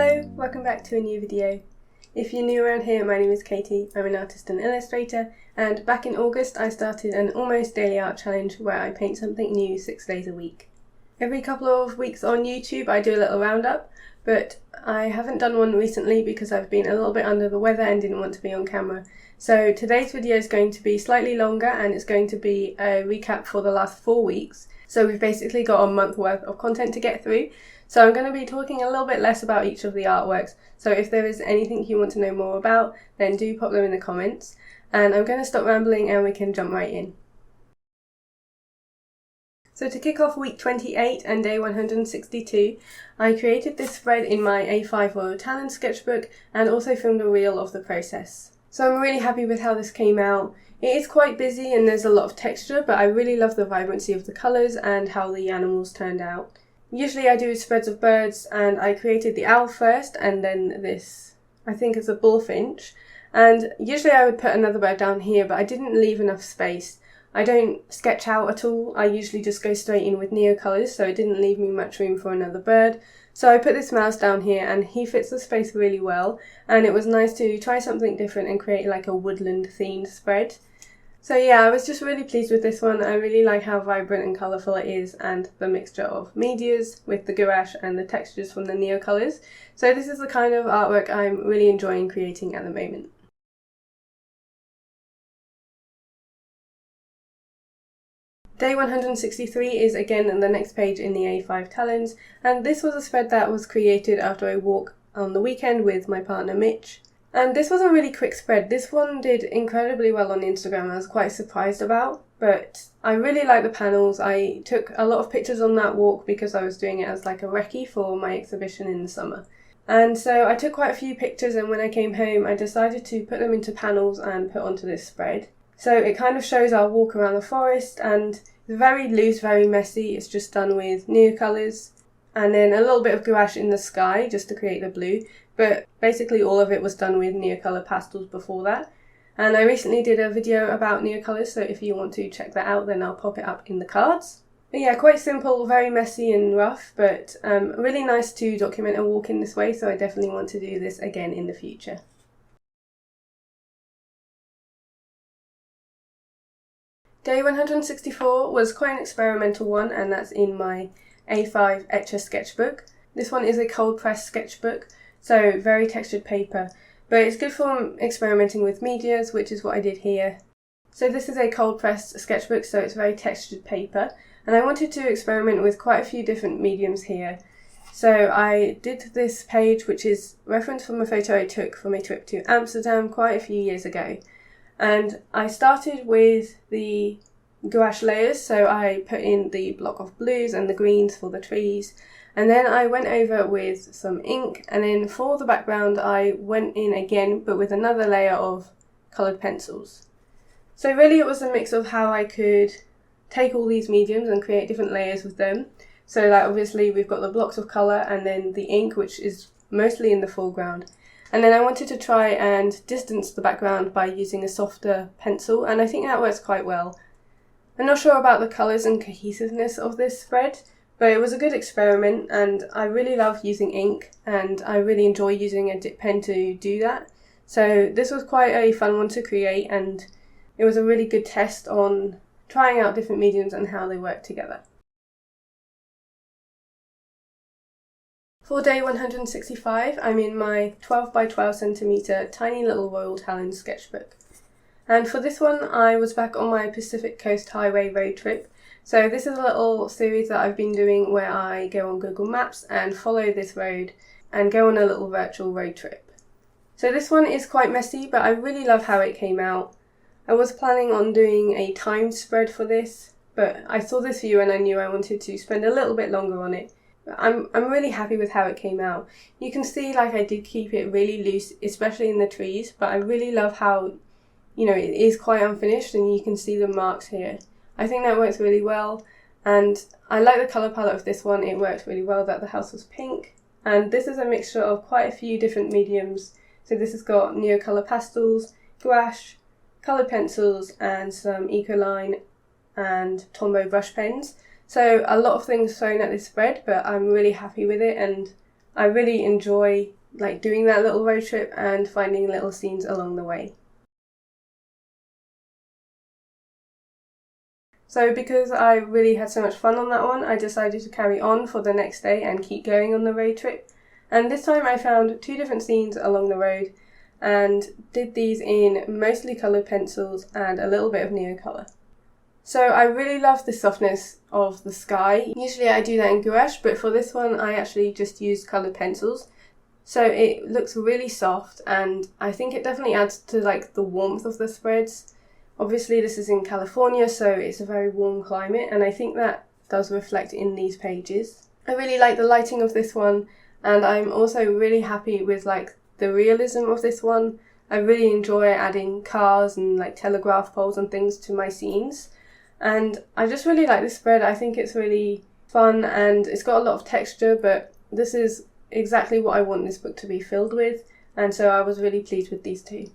Hello, welcome back to a new video. If you're new around here, my name is Katie, I'm an artist and illustrator, and back in August I started an almost daily art challenge where I paint something new 6 days a week. Every couple of weeks on YouTube I do a little roundup, but I haven't done one recently because I've been a little bit under the weather and didn't want to be on camera. So today's video is going to be slightly longer and it's going to be a recap for the last 4 weeks. So we've basically got a month worth of content to get through. So I'm going to be talking a little bit less about each of the artworks. So if there is anything you want to know more about, then do pop them in the comments. And I'm going to stop rambling and we can jump right in. So to kick off week 28 and day 162, I created this spread in my A5 Royal Talens sketchbook and also filmed a reel of the process. So I'm really happy with how this came out. It is quite busy and there's a lot of texture, but I really love the vibrancy of the colours and how the animals turned out. Usually I do spreads of birds, and I created the owl first and then this, I think it's a bullfinch. And usually I would put another bird down here, but I didn't leave enough space. I don't sketch out at all, I usually just go straight in with NeoColors, so it didn't leave me much room for another bird. So I put this mouse down here and he fits the space really well, and it was nice to try something different and create like a woodland themed spread. So yeah, I was just really pleased with this one. I really like how vibrant and colourful it is and the mixture of medias with the gouache and the textures from the NeoColors. So this is the kind of artwork I'm really enjoying creating at the moment. Day 163 is again the next page in the A5 Talens, and this was a spread that was created after a walk on the weekend with my partner Mitch. And this was a really quick spread. This one did incredibly well on Instagram, I was quite surprised about, but I really like the panels. I took a lot of pictures on that walk because I was doing it as like a recce for my exhibition in the summer. And so I took quite a few pictures, and when I came home I decided to put them into panels and put onto this spread. So it kind of shows our walk around the forest, and it's very loose, very messy. It's just done with NeoColors and then a little bit of gouache in the sky just to create the blue. But basically all of it was done with NeoColor Pastels before that. And I recently did a video about NeoColors, so if you want to check that out then I'll pop it up in the cards. But yeah, quite simple, very messy and rough, but really nice to document a walk in this way, so I definitely want to do this again in the future. Day 164 was quite an experimental one, and that's in my A5 Etchr sketchbook. This one is a cold press sketchbook, so very textured paper, but it's good for experimenting with medias, which is what I did here. So this is a cold pressed sketchbook, so it's very textured paper, and I wanted to experiment with quite a few different mediums here. So I did this page, which is referenced from a photo I took from a trip to Amsterdam quite a few years ago. And I started with the gouache layers, so I put in the block of blues and the greens for the trees, and then I went over with some ink, and then for the background I went in again but with another layer of coloured pencils. So really it was a mix of how I could take all these mediums and create different layers with them. So that obviously we've got the blocks of colour and then the ink, which is mostly in the foreground. And then I wanted to try and distance the background by using a softer pencil, and I think that works quite well. I'm not sure about the colours and cohesiveness of this spread, but it was a good experiment, and I really love using ink and I really enjoy using a dip pen to do that. So this was quite a fun one to create, and it was a really good test on trying out different mediums and how they work together. For day 165, I'm in my 12 by 12 centimetre tiny little Royal Talens sketchbook. And for this one, I was back on my Pacific Coast Highway road trip. So this is a little series that I've been doing where I go on Google Maps and follow this road and go on a little virtual road trip. So this one is quite messy, but I really love how it came out. I was planning on doing a timed spread for this, but I saw this view and I knew I wanted to spend a little bit longer on it. I'm really happy with how it came out. You can see like I did keep it really loose, especially in the trees, but I really love how, you know, it is quite unfinished and you can see the marks here. I think that works really well, and I like the colour palette of this one. It worked really well that the house was pink, and this is a mixture of quite a few different mediums. So this has got NeoColor Pastels, gouache, coloured pencils and some Etchr and Tombow brush pens. So a lot of things thrown at this spread, but I'm really happy with it, and I really enjoy like doing that little road trip and finding little scenes along the way. So because I really had so much fun on that one, I decided to carry on for the next day and keep going on the road trip. And this time I found 2 different scenes along the road and did these in mostly coloured pencils and a little bit of NeoColor. So I really love the softness of the sky. Usually I do that in gouache, but for this one I actually just used coloured pencils. So it looks really soft, and I think it definitely adds to like the warmth of the spreads. Obviously this is in California, so it's a very warm climate, and I think that does reflect in these pages. I really like the lighting of this one, and I'm also really happy with like the realism of this one. I really enjoy adding cars and like telegraph poles and things to my scenes, and I just really like this spread. I think it's really fun and it's got a lot of texture, but this is exactly what I want this book to be filled with, and so I was really pleased with these 2.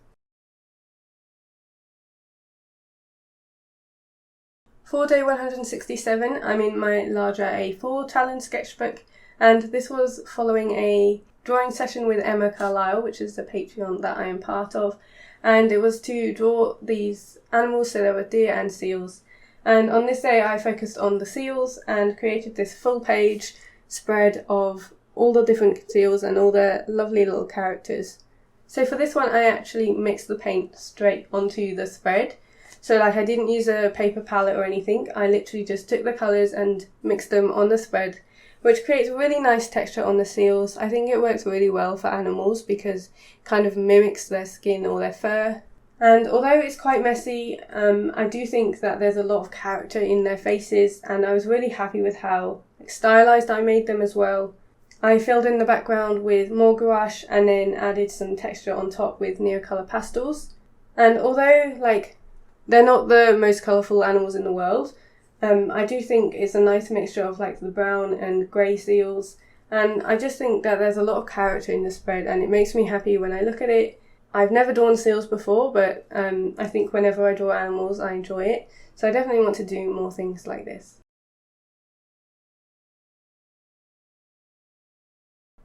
For day 167, I'm in my larger A4 Talens sketchbook, and this was following a drawing session with Emma Carlisle, which is the Patreon that I am part of, and it was to draw these animals, so there were deer and seals. And on this day I focused on the seals and created this full page spread of all the different seals and all the lovely little characters. So for this one I actually mixed the paint straight onto the spread. So like I didn't use a paper palette or anything, I literally just took the colours and mixed them on the spread, which creates really nice texture on the seals. I think it works really well for animals because it kind of mimics their skin or their fur. And although it's quite messy, I do think that there's a lot of character in their faces, and I was really happy with how stylised I made them as well. I filled in the background with more gouache and then added some texture on top with NeoColor Pastels. And although like they're not the most colourful animals in the world, I do think it's a nice mixture of like the brown and grey seals, and I just think that there's a lot of character in the spread and it makes me happy when I look at it. I've never drawn seals before, but I think whenever I draw animals I enjoy it, so I definitely want to do more things like this.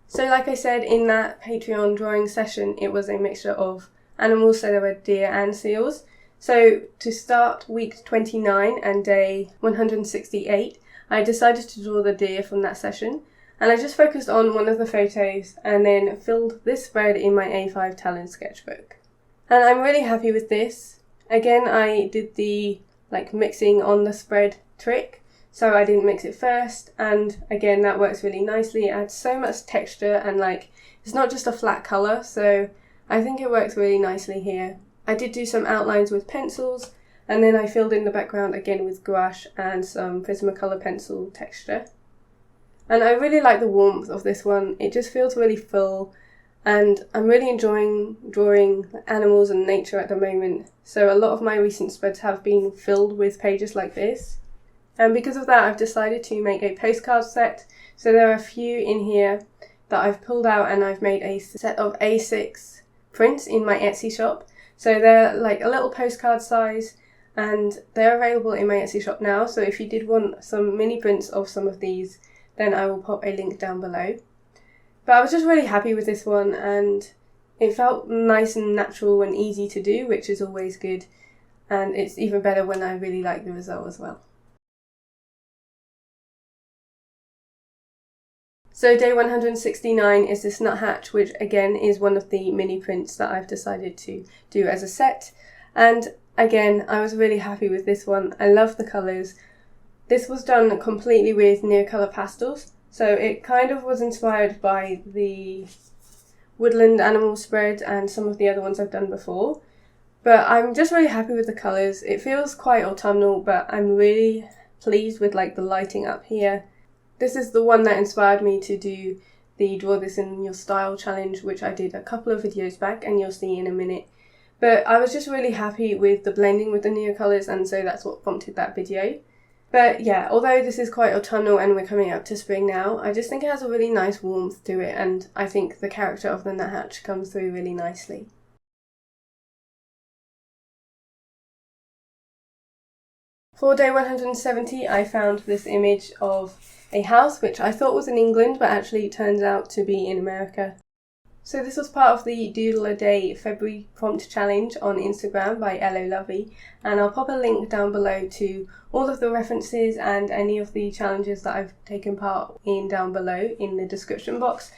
So like I said, in that Patreon drawing session it was a mixture of animals, so there were deer and seals. So to start week 29 and day 168, I decided to draw the deer from that session, and I just focused on one of the photos and then filled this spread in my A5 Talens sketchbook. And I'm really happy with this. Again, I did the like mixing on the spread trick, so I didn't mix it first, and again that works really nicely. It adds so much texture and like it's not just a flat colour, so I think it works really nicely here. I did do some outlines with pencils, and then I filled in the background again with gouache and some Prismacolor pencil texture. And I really like the warmth of this one. It just feels really full, and I'm really enjoying drawing animals and nature at the moment. So a lot of my recent spreads have been filled with pages like this. And because of that, I've decided to make a postcard set. So there are a few in here that I've pulled out, and I've made a set of A6 prints in my Etsy shop. So they're like a little postcard size, and they're available in my Etsy shop now. So if you did want some mini prints of some of these, then I will pop a link down below. But I was just really happy with this one, and it felt nice and natural and easy to do, which is always good. And it's even better when I really like the result as well. So day 169 is this nuthatch, which again is one of the mini prints that I've decided to do as a set. And again, I was really happy with this one. I love the colours. This was done completely with NeoColor Pastels, so it kind of was inspired by the woodland animal spread and some of the other ones I've done before. But I'm just really happy with the colours. It feels quite autumnal, but I'm really pleased with like the lighting up here. This is the one that inspired me to do the Draw This in Your Style challenge, which I did a couple of videos back, and you'll see in a minute. But I was just really happy with the blending with the NeoColors, and so that's what prompted that video. But yeah, although this is quite autumnal and we're coming up to spring now, I just think it has a really nice warmth to it, and I think the character of the nuthatch comes through really nicely. For day 170, I found this image of a house which I thought was in England but actually turns out to be in America. So this was part of the Doodle a Day February prompt challenge on Instagram by LOLovey, and I'll pop a link down below to all of the references and any of the challenges that I've taken part in down below in the description box.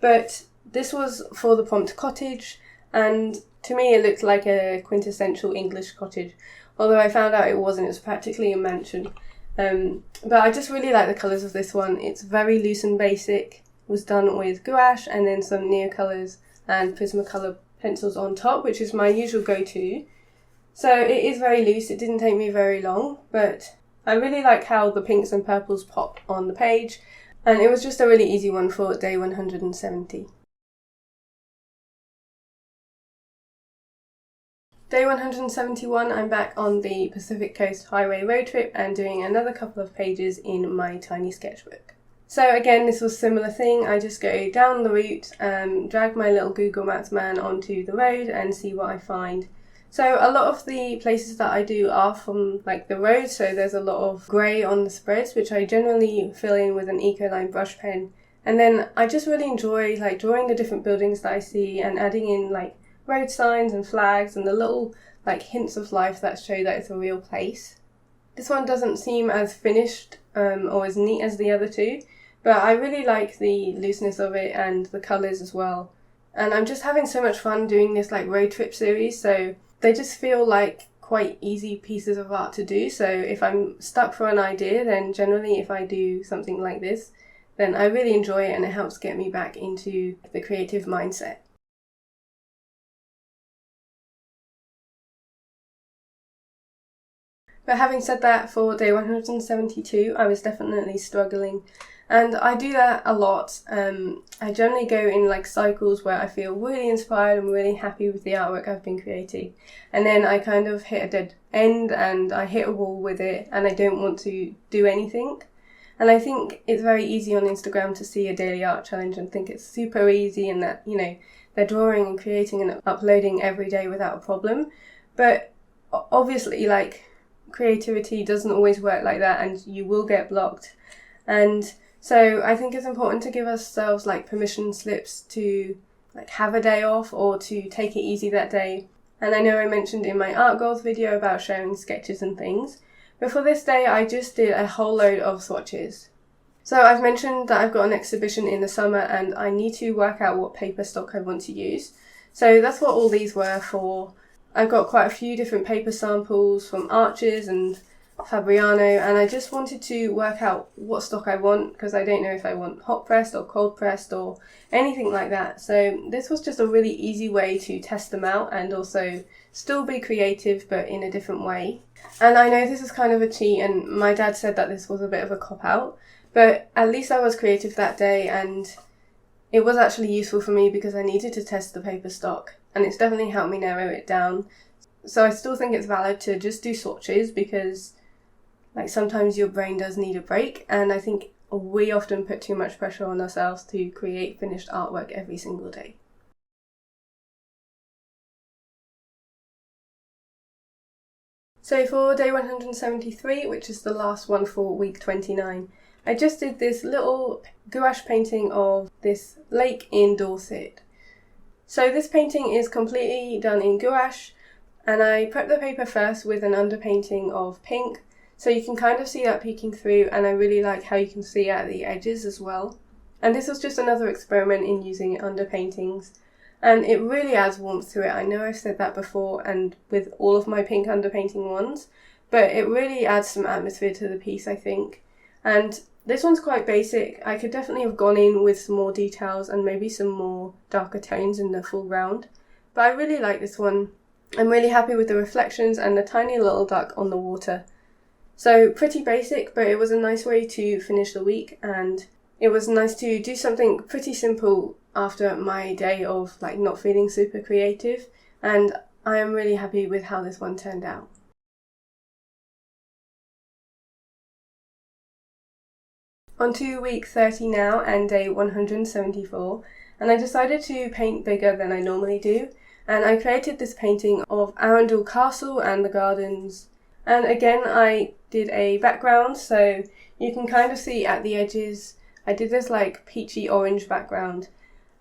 But this was for the prompt cottage, and to me it looked like a quintessential English cottage, although I found out it wasn't. It was practically a mansion. But I just really like the colours of this one. It's very loose and basic. Was done with gouache and then some NeoColors and Prismacolor pencils on top, which is my usual go-to. So it is very loose, it didn't take me very long, but I really like how the pinks and purples pop on the page, and it was just a really easy one for day 170. Day 171, I'm back on the Pacific Coast Highway road trip and doing another couple of pages in my tiny sketchbook. So again, this was a similar thing. I just go down the route, drag my little Google Maps man onto the road and see what I find. So a lot of the places that I do are from like the road, so there's a lot of grey on the spreads, which I generally fill in with an Ecoline brush pen. And then I just really enjoy like drawing the different buildings that I see and adding in like road signs and flags and the little like hints of life that show that it's a real place. This one doesn't seem as finished or as neat as the other two, but I really like the looseness of it and the colours as well. And I'm just having so much fun doing this like road trip series, so they just feel like quite easy pieces of art to do. So if I'm stuck for an idea, then generally if I do something like this, then I really enjoy it and it helps get me back into the creative mindset. But having said that, for day 172, I was definitely struggling. And I do that a lot. I generally go in like cycles where I feel really inspired and really happy with the artwork I've been creating. And then I kind of hit a dead end and I hit a wall with it and I don't want to do anything. And I think it's very easy on Instagram to see a daily art challenge and think it's super easy and that, you know, they're drawing and creating and uploading every day without a problem. But obviously, like, creativity doesn't always work like that and you will get blocked. And so I think it's important to give ourselves like permission slips to like have a day off or to take it easy that day. And I know I mentioned in my art goals video about sharing sketches and things, but for this day I just did a whole load of swatches. So I've mentioned that I've got an exhibition in the summer and I need to work out what paper stock I want to use. So that's what all these were for. I've got quite a few different paper samples from Arches and Fabriano, and I just wanted to work out what stock I want because I don't know if I want hot pressed or cold pressed or anything like that. So this was just a really easy way to test them out and also still be creative but in a different way. And I know this is kind of a cheat and my dad said that this was a bit of a cop-out, but at least I was creative that day and it was actually useful for me because I needed to test the paper stock and it's definitely helped me narrow it down. So I still think it's valid to just do swatches because like sometimes your brain does need a break, and I think we often put too much pressure on ourselves to create finished artwork every single day. So for day 173, which is the last one for week 29, I just did this little gouache painting of this lake in Dorset. So this painting is completely done in gouache, and I prepped the paper first with an underpainting of pink, so you can kind of see that peeking through, and I really like how you can see at the edges as well. And this was just another experiment in using underpaintings, and it really adds warmth to it. I know I've said that before and with all of my pink underpainting ones, but it really adds some atmosphere to the piece, I think. And this one's quite basic. I could definitely have gone in with some more details and maybe some more darker tones in the foreground, but I really like this one. I'm really happy with the reflections and the tiny little duck on the water. So pretty basic, but it was a nice way to finish the week, and it was nice to do something pretty simple after my day of like not feeling super creative, and I am really happy with how this one turned out. On to week 30 now and day 174, and I decided to paint bigger than I normally do, and I created this painting of Arundel Castle and the gardens. And again, I did a background, so You can kind of see at the edges, I did this like peachy orange background,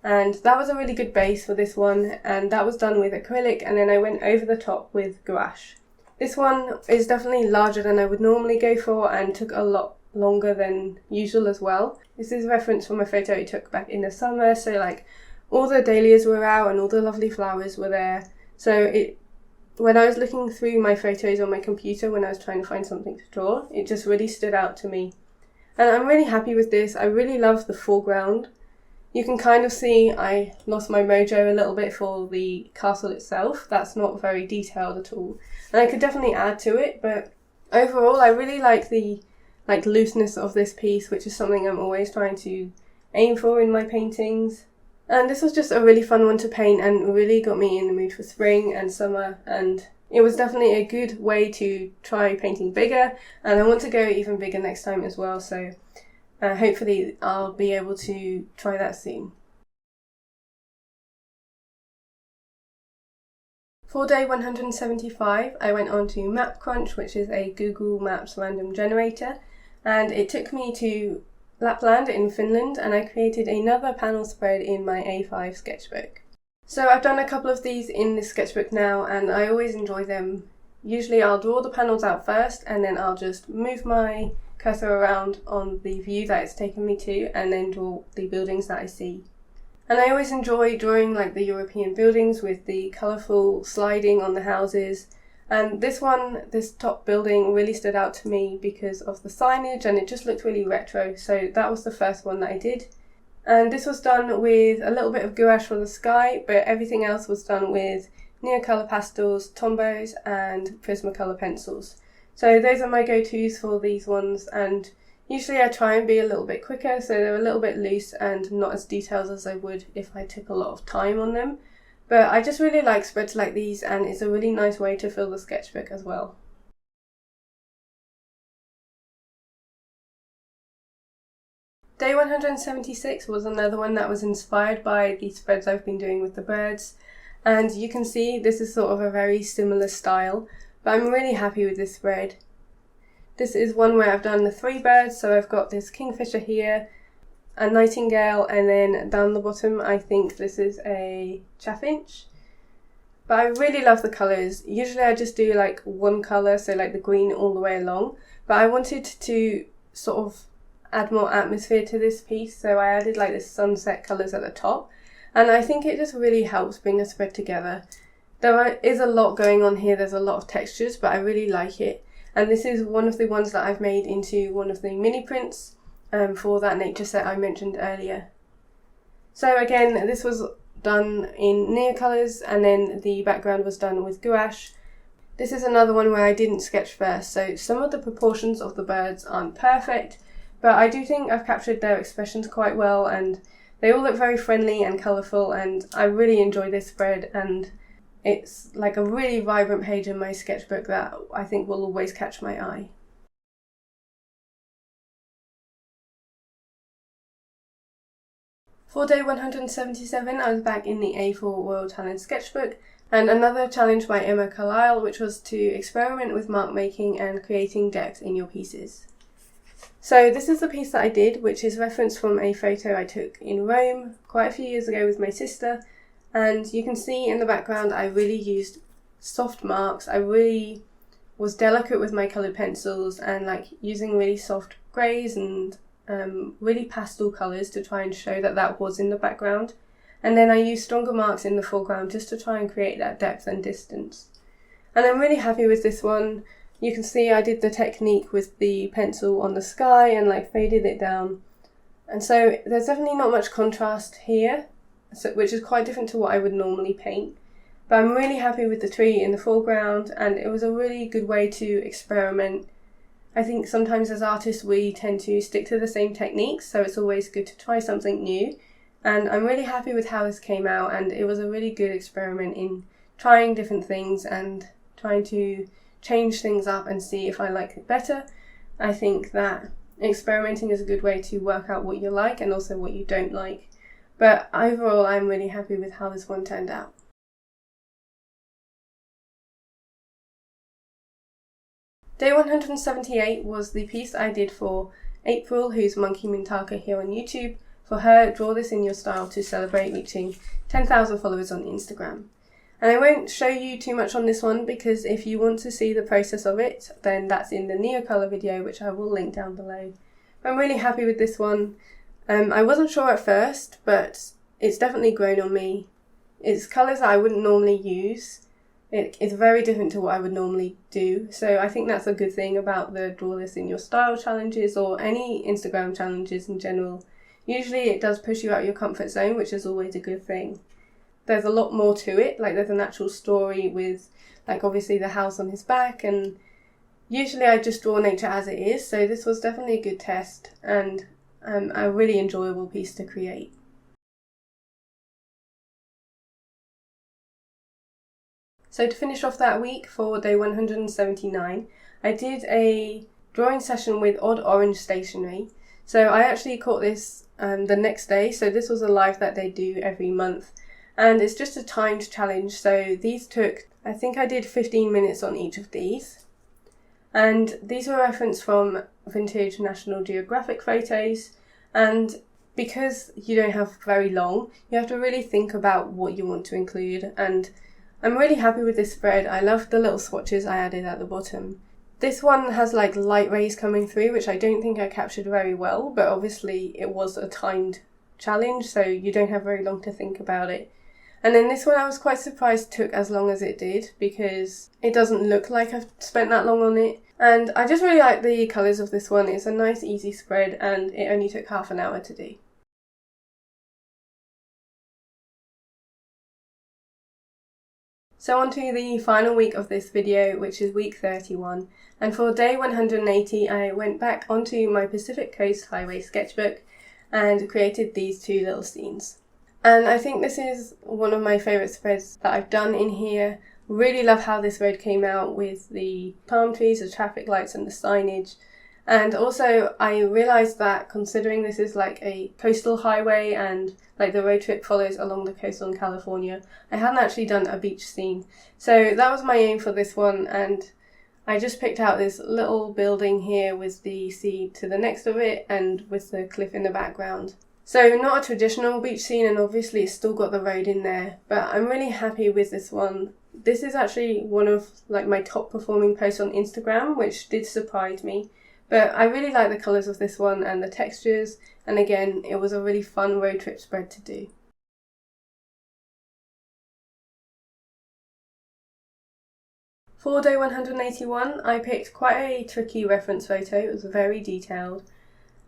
and that was a really good base for this one, and that was done with acrylic, and then I went over the top with gouache. This one is definitely larger than I would normally go for and took a lot longer than usual as well. This is a reference from a photo I took back in the summer, so like all the dahlias were out and all the lovely flowers were there. So when I was looking through my photos on my computer when I was trying to find something to draw, it just really stood out to me. And I'm really happy with this. I really love the foreground. You can kind of see I lost my mojo a little bit for the castle itself. That's not very detailed at all. And I could definitely add to it, but overall I really like the looseness of this piece, which is something I'm always trying to aim for in my paintings. And this was just a really fun one to paint and really got me in the mood for spring and summer, and it was definitely a good way to try painting bigger, and I want to go even bigger next time as well, so hopefully I'll be able to try that soon. For day 175, I went on to Map Crunch, which is a Google Maps random generator, and it took me to Lapland in Finland, and I created another panel spread in my A5 sketchbook. So I've done a couple of these in this sketchbook now, and I always enjoy them. Usually I'll draw the panels out first, and then I'll just move my cursor around on the view that it's taken me to, and then draw the buildings that I see. And I always enjoy drawing like the European buildings with the colourful sliding on the houses. And this top building really stood out to me because of the signage, and it just looked really retro, so that was the first one that I did. And this was done with a little bit of gouache for the sky, but everything else was done with NeoColor Pastels, Tombos and Prismacolor Pencils. So those are my go-tos for these ones, and usually I try and be a little bit quicker, so they're a little bit loose and not as detailed as I would if I took a lot of time on them. But I just really like spreads like these, and it's a really nice way to fill the sketchbook as well. Day 176 was another one that was inspired by the spreads I've been doing with the birds, and you can see this is sort of a very similar style, but I'm really happy with this spread. This is one where I've done the 3 birds, so I've got this kingfisher here, a nightingale, and then down the bottom I think this is a chaffinch. But I really love the colours. Usually I just do like one colour, so like the green all the way along, but I wanted to sort of add more atmosphere to this piece, so I added like the sunset colours at the top, and I think it just really helps bring the spread together. There is a lot going on here, there's a lot of textures, but I really like it, and this is one of the ones that I've made into one of the mini prints for that nature set I mentioned earlier. So again, this was done in NeoColors, and then the background was done with gouache. This is another one where I didn't sketch first, so some of the proportions of the birds aren't perfect, but I do think I've captured their expressions quite well, and they all look very friendly and colourful, and I really enjoy this spread, and it's like a really vibrant page in my sketchbook that I think will always catch my eye. For day 177, I was back in the A4 Royal Talens sketchbook, and another challenge by Emma Carlisle, which was to experiment with mark making and creating depth in your pieces. So this is the piece that I did, which is referenced from a photo I took in Rome quite a few years ago with my sister, and you can see in the background I really used soft marks. I really was delicate with my coloured pencils and like using really soft greys and really pastel colours to try and show that that was in the background, and then I used stronger marks in the foreground just to try and create that depth and distance. And I'm really happy with this one. You can see I did the technique with the pencil on the sky and like faded it down, and so there's definitely not much contrast here, which is quite different to what I would normally paint, but I'm really happy with the tree in the foreground, and it was a really good way to experiment. I think sometimes as artists we tend to stick to the same techniques, so it's always good to try something new, and I'm really happy with how this came out, and it was a really good experiment in trying different things and trying to change things up and see if I like it better. I think that experimenting is a good way to work out what you like and also what you don't like, but overall I'm really happy with how this one turned out. Day 178 was the piece I did for April, who's Monkey Mintaka here on YouTube, for her Draw This in Your Style to celebrate reaching 10,000 followers on Instagram. And I won't show you too much on this one because if you want to see the process of it, then that's in the NeoColor video, which I will link down below. I'm really happy with this one. I wasn't sure at first, but it's definitely grown on me. It's colours that I wouldn't normally use. It's very different to what I would normally do. So I think that's a good thing about the Draw This in Your Style challenges or any Instagram challenges in general. Usually it does push you out of your comfort zone, which is always a good thing. There's a lot more to it, like there's an actual story with like obviously the house on his back, and usually I just draw nature as it is, so this was definitely a good test and a really enjoyable piece to create. So to finish off that week for day 179, I did a drawing session with Odd Orange Stationery. So I actually caught this the next day, so this was a live that they do every month. And it's just a timed challenge, so these took, I think I did 15 minutes on each of these. And these were referenced from vintage National Geographic photos, and because you don't have very long, you have to really think about what you want to include, and I'm really happy with this spread. I love the little swatches I added at the bottom. This one has like light rays coming through, which I don't think I captured very well, but obviously it was a timed challenge, so you don't have very long to think about it. And then this one I was quite surprised took as long as it did because it doesn't look like I've spent that long on it. And I just really like the colours of this one. It's a nice easy spread and it only took half an hour to do. So on to the final week of this video, which is week 31. And for day 180 I went back onto my Pacific Coast Highway sketchbook and created these two little scenes. And I think this is one of my favourite spreads that I've done in here. Really love how this spread came out with the palm trees, the traffic lights and the signage. And also I realised that considering this is like a coastal highway and like the road trip follows along the coast on California, I hadn't actually done a beach scene. So that was my aim for this one, and I just picked out this little building here with the sea to the next of it and with the cliff in the background. So not a traditional beach scene, and obviously it's still got the road in there, but I'm really happy with this one. This is actually one of like my top performing posts on Instagram, which did surprise me. But I really like the colours of this one and the textures, and again, it was a really fun road trip spread to do. For day 181, I picked quite a tricky reference photo. It was very detailed,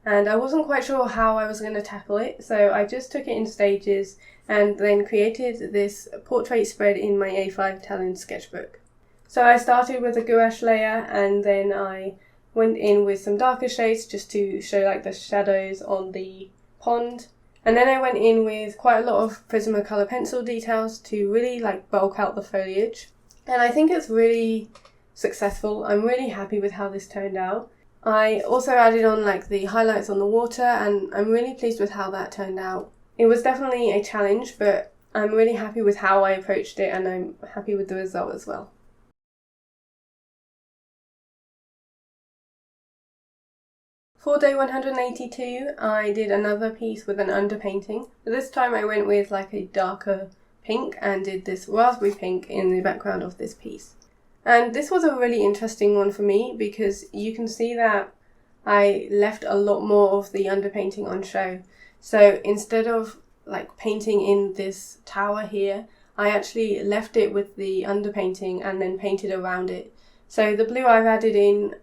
and I wasn't quite sure how I was going to tackle it, so I just took it in stages and then created this portrait spread in my A5 Talens sketchbook. So I started with a gouache layer, and then I went in with some darker shades just to show like the shadows on the pond, and then I went in with quite a lot of Prismacolor pencil details to really like bulk out the foliage, and I think it's really successful. I'm really happy with how this turned out. I also added on like the highlights on the water, and I'm really pleased with how that turned out. It was definitely a challenge, but I'm really happy with how I approached it, and I'm happy with the result as well. For day 182, I did another piece with an underpainting, but this time I went with like a darker pink and did this raspberry pink in the background of this piece. And this was a really interesting one for me because you can see that I left a lot more of the underpainting on show. So instead of like painting in this tower here, I actually left it with the underpainting and then painted around it. So the blue I've added in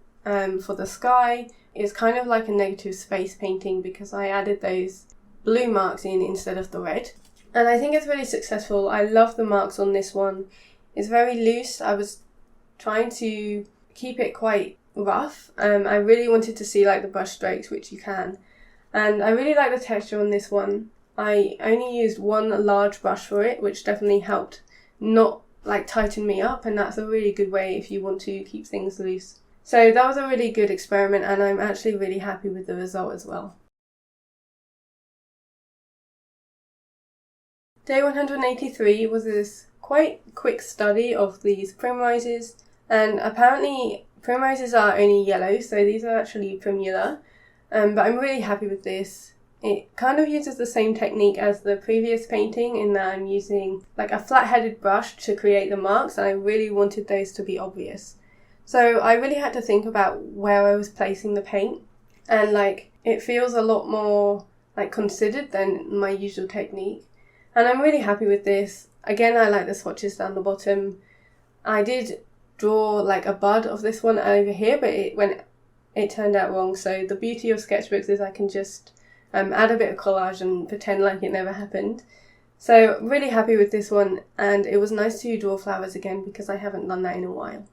for the sky is kind of like a negative space painting because I added those blue marks in instead of the red. And I think it's really successful. I love the marks on this one. It's very loose. I was trying to keep it quite rough. I really wanted to see like the brush strokes, which you can. And I really like the texture on this one. I only used one large brush for it, which definitely helped not like tighten me up, and that's a really good way if you want to keep things loose. So that was a really good experiment, and I'm actually really happy with the result as well. Day 183 was this quite quick study of these primroses, and apparently primroses are only yellow, so these are actually primula. but I'm really happy with this. It kind of uses the same technique as the previous painting in that I'm using like a flat-headed brush to create the marks, and I really wanted those to be obvious. So I really had to think about where I was placing the paint, and like it feels a lot more like considered than my usual technique. And I'm really happy with this. Again, I like the swatches down the bottom. I did draw like a bud of this one over here, but it turned out wrong. So the beauty of sketchbooks is I can just add a bit of collage and pretend like it never happened. So really happy with this one, and it was nice to draw flowers again because I haven't done that in a while.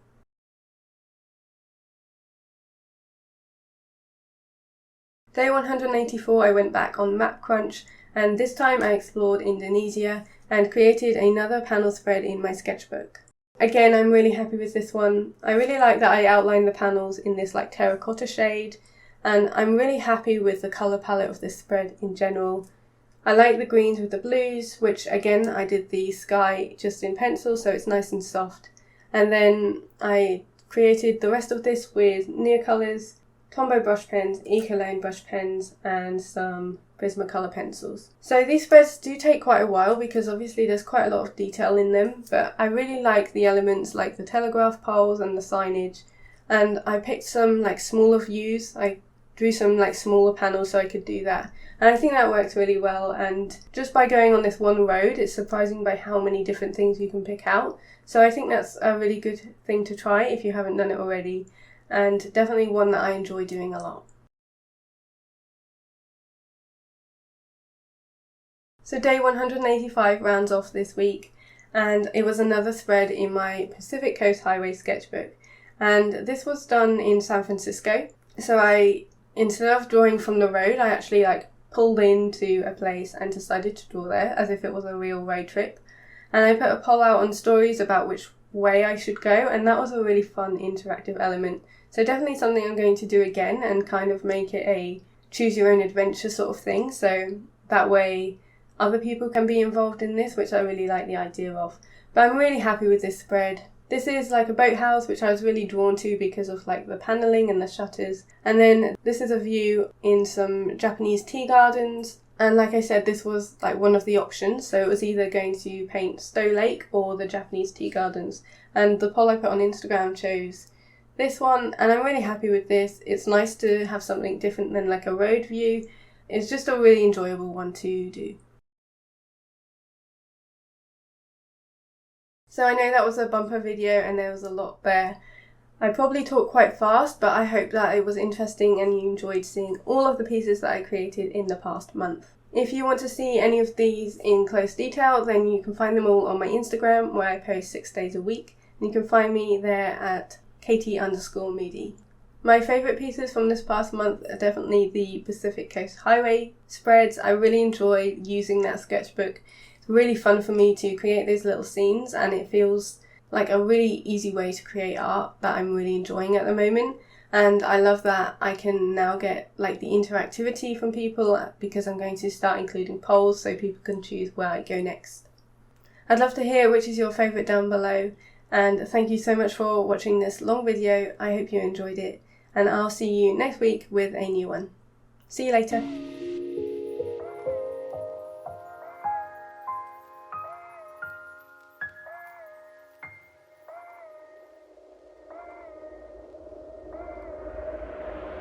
Day 184 I went back on Map Crunch, and this time I explored Indonesia and created another panel spread in my sketchbook. Again, I'm really happy with this one. I really like that I outlined the panels in this like terracotta shade, and I'm really happy with the colour palette of this spread in general. I like the greens with the blues, which again I did the sky just in pencil, so it's nice and soft. And then I created the rest of this with NeoColors, Tombow brush pens, Etchr brush pens, and some Prismacolor pencils. So these spreads do take quite a while because obviously there's quite a lot of detail in them, but I really like the elements like the telegraph poles and the signage, and I picked some like smaller views. I drew some like smaller panels so I could do that, and I think that worked really well. And just by going on this one road, it's surprising by how many different things you can pick out. So I think that's a really good thing to try if you haven't done it already, and definitely one that I enjoy doing a lot. So day 185 rounds off this week, and it was another spread in my Pacific Coast Highway sketchbook, and this was done in San Francisco. So instead of drawing from the road, I actually like pulled into a place and decided to draw there as if it was a real road trip, and I put a poll out on stories about which way I should go, and that was a really fun interactive element. So definitely something I'm going to do again and kind of make it a choose your own adventure sort of thing, so that way other people can be involved in this, which I really like the idea of. But I'm really happy with this spread. This is like a boathouse, which I was really drawn to because of like the paneling and the shutters. And then this is a view in some Japanese tea gardens. And like I said, this was like one of the options. So it was either going to paint Stowe Lake or the Japanese tea gardens. And the poll I put on Instagram chose this one, and I'm really happy with this. It's nice to have something different than like a road view. It's just a really enjoyable one to do. So I know that was a bumper video and there was a lot there. I probably talked quite fast, but I hope that it was interesting and you enjoyed seeing all of the pieces that I created in the past month. If you want to see any of these in close detail, then you can find them all on my Instagram, where I post 6 days a week. And you can find me there at Katie_Moody. My favourite pieces from this past month are definitely the Pacific Coast Highway spreads. I really enjoy using that sketchbook. It's really fun for me to create those little scenes, and it feels like a really easy way to create art that I'm really enjoying at the moment. And I love that I can now get like the interactivity from people because I'm going to start including polls so people can choose where I go next. I'd love to hear which is your favourite down below, and thank you so much for watching this long video. I hope you enjoyed it, and I'll see you next week with a new one. See you later.